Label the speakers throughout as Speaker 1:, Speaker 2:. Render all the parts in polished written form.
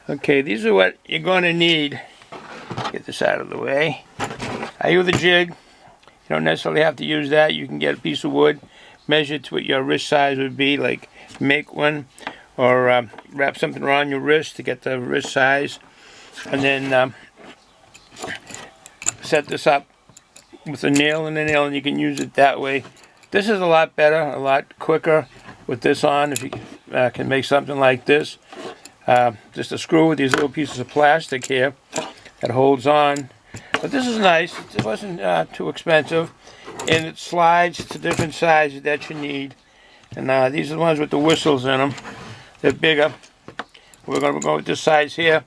Speaker 1: Okay, these are what you're going to need. Get this out of the way. I use a jig. You don't necessarily have to use that. You can get a piece of wood, measure to what your wrist size would be, like make one, or wrap something around your wrist to get the wrist size, and then set this up with a nail and a nail, and you can use it that way. This is a lot better, a lot quicker with this on, if you can make something like this. Just a screw with these little pieces of plastic here that holds on. But this is nice. It wasn't too expensive, and it slides to different sizes that you need. And these are the ones with the whistles in them. They're bigger. We're going to go with this size here.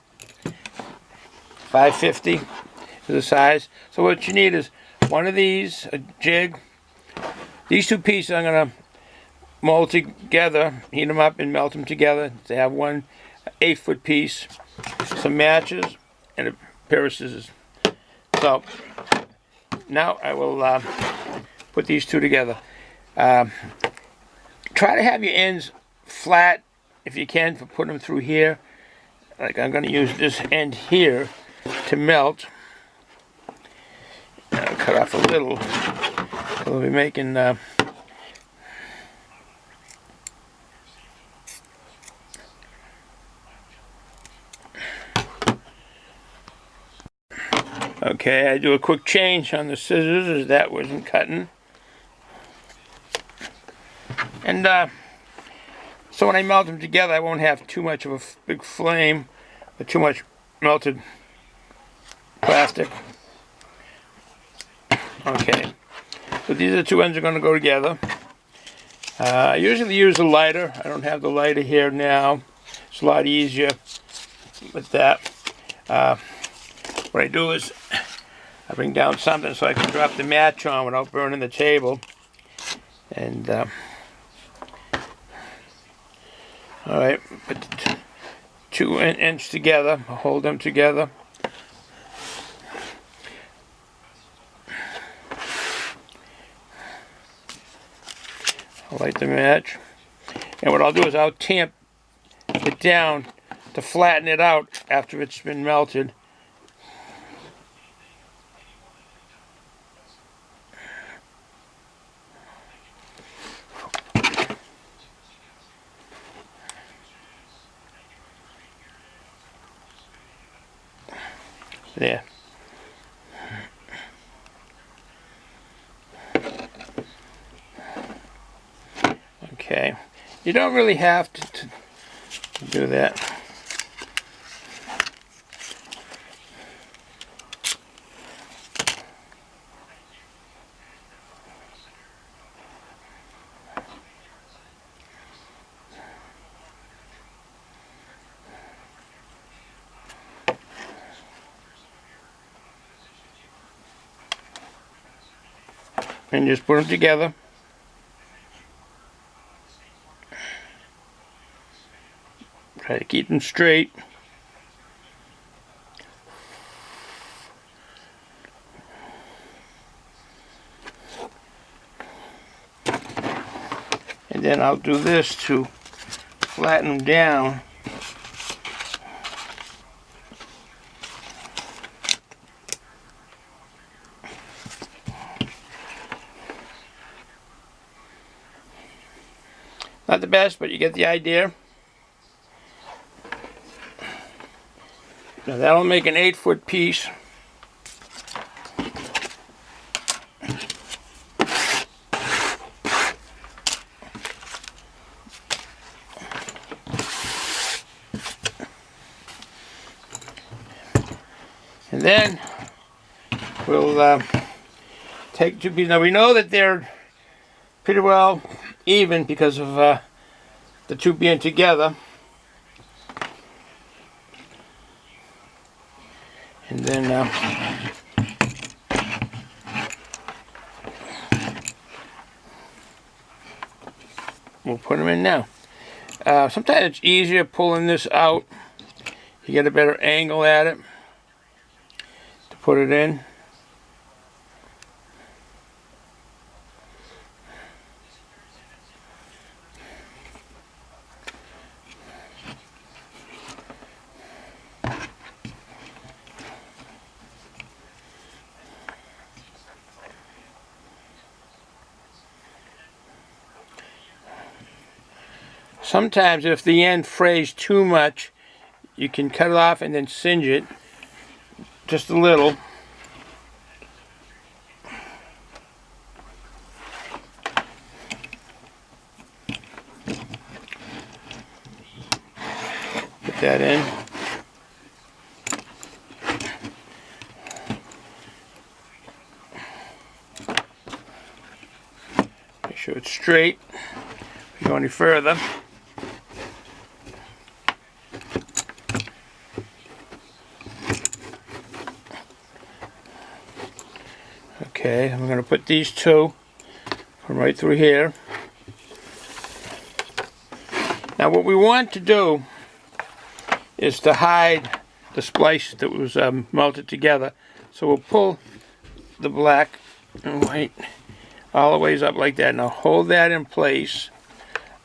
Speaker 1: 550 is the size. So what you need is one of these, a jig. These two pieces I'm going to mold together, heat them up and melt them together to have one 8-foot piece, some matches, and a pair of scissors. So now I will put these two together. Try to have your ends flat if you can for putting them through here. Like I'm going to use this end here to melt. I'll cut off a little. We'll be making okay, I do a quick change on the scissors as that wasn't cutting. And so when I melt them together, I won't have too much of a big flame or too much melted plastic. Okay, so these are the two ends are going to go together. I usually use a lighter. I don't have the lighter here now. It's a lot easier with that. What I do is I bring down something so I can drop the match on without burning the table. And alright, put the two ends together, hold them together. I'll light the match. And what I'll do is I'll tamp it down to flatten it out after it's been melted. There. Okay. You don't really have to do that. And just put them together. Try to keep them straight. And then I'll do this to flatten them down. Not the best, but you get the idea. Now that'll make an 8-foot piece. And then we'll take two pieces. Now we know that they're pretty well even because of the two being together. And then we'll put them in now. Sometimes it's easier pulling this out. You get a better angle at it to put it in. Sometimes if the end frays too much, you can cut it off and then singe it just a little. Put that in. Make sure it's straight. If you go any further. Okay, I'm going to put these two from right through here. Now what we want to do is to hide the splice that was melted together. So we'll pull the black and white all the ways up like that. Now hold that in place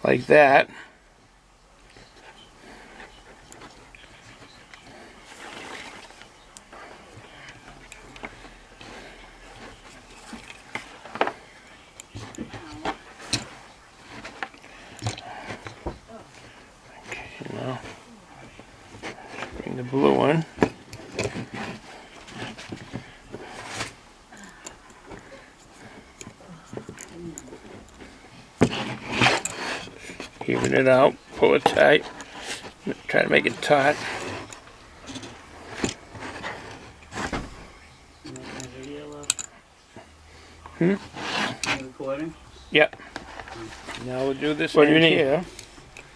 Speaker 1: like that. Now, bring the blue one. Even it out, pull it tight. Try to make it taut.
Speaker 2: Recording?
Speaker 1: Yep. Now we'll do this.
Speaker 2: What do you need?
Speaker 1: Here.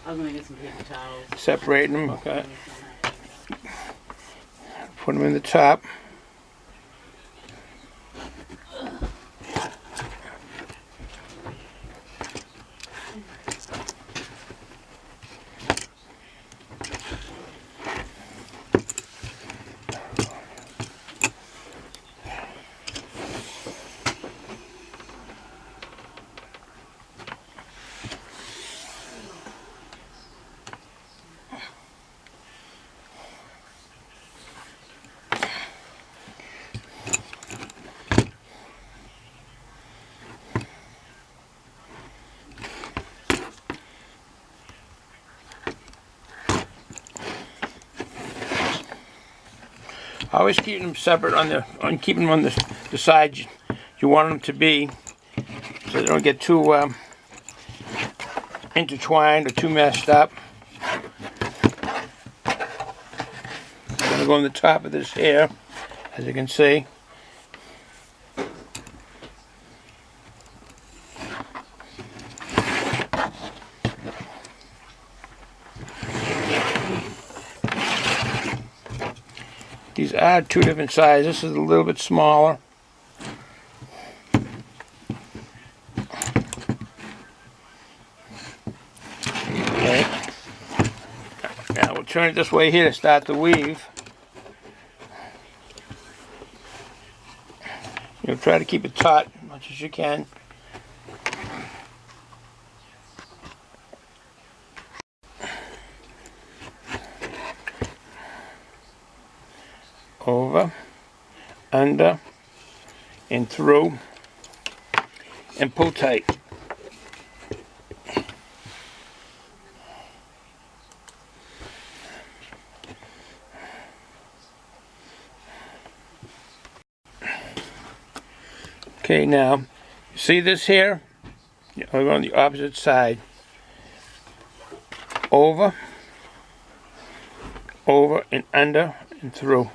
Speaker 2: I was gonna get some paper towels.
Speaker 1: Separating them. Okay. Put them in the top. Always keep them separate keeping them on the side you want them to be, so they don't get too intertwined or too messed up. I'm going to go on the top of this here, as you can see. These are two different sizes. This is a little bit smaller. Okay. Now we'll turn it this way here to start the weave. You'll try to keep it taut as much as you can. Over, under, and through, and pull tight. Okay, now, see this here? I'll go on the opposite side. Over, over, and under, and through.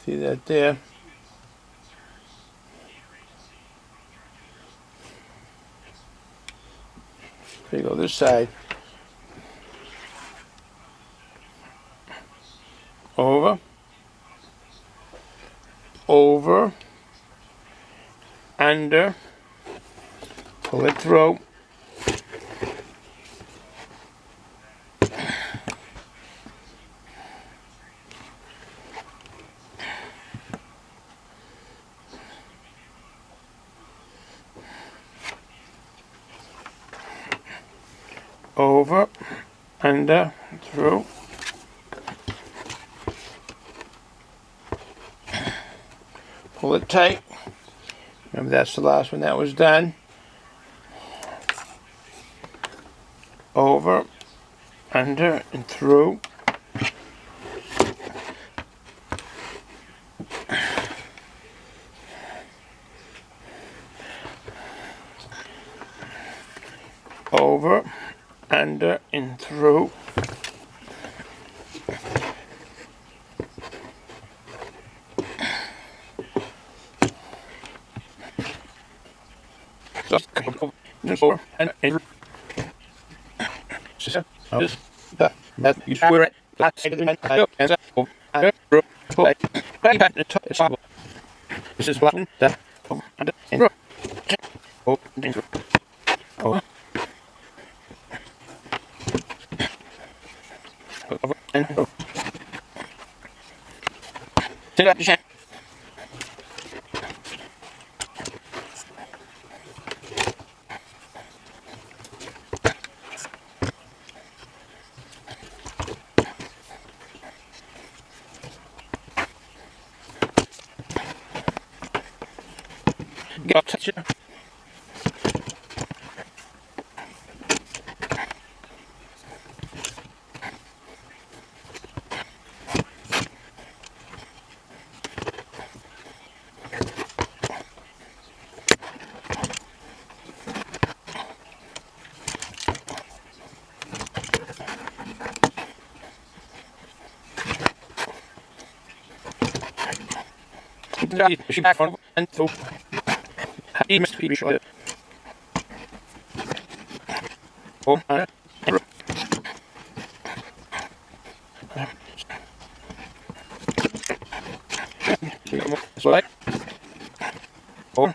Speaker 1: See that there? There you go, this side. Over, over, under, pull it through. over, under, through. Pull it tight. Remember, that's the last one that was done. Over, under, and through. Over, under, and through. Over and that you swear it. This is what that under and over and over. Get touch it. She back on and so he must be sure. Oh, right. Oh,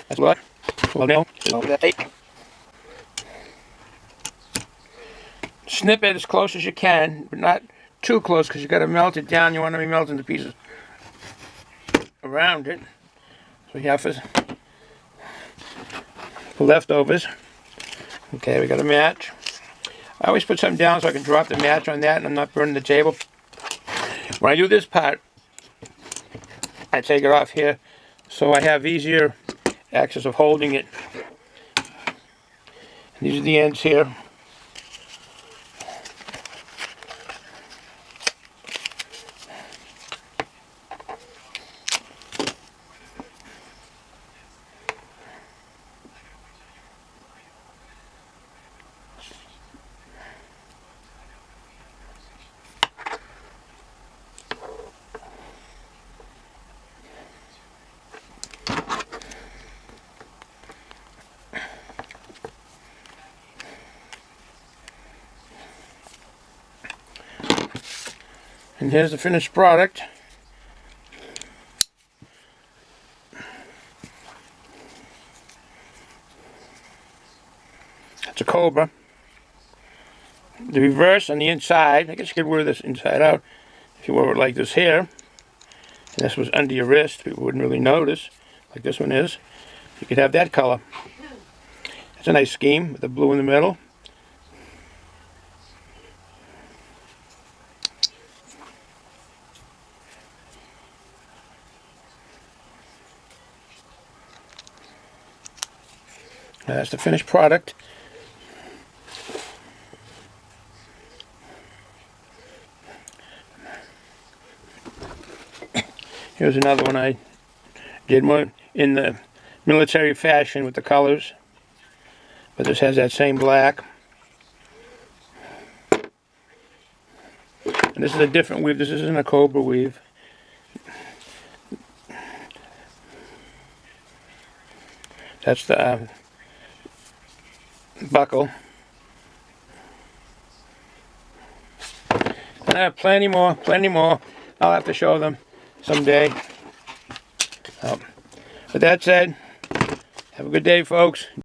Speaker 1: that's right. Well, now, snip it as close as you can, but not too close because you got to melt it down. You want to be melting the pieces around it. So you have the leftovers. Okay, we got a match. I always put something down so I can drop the match on that and I'm not burning the table. When I do this part, I take it off here so I have easier access of holding it. And these are the ends here. And here's the finished product. It's a Cobra. The reverse on the inside, I guess you could wear this inside out if you wore it like this here. And this was under your wrist, people wouldn't really notice, like this one is. You could have that color. It's a nice scheme with the blue in the middle. Now that's the finished product. Here's another one I did one in the military fashion with the colors, but this has that same black. And this is a different weave. This isn't a Cobra weave. That's the buckle. And I have plenty more. I'll have to show them someday. With that said, have a good day, folks.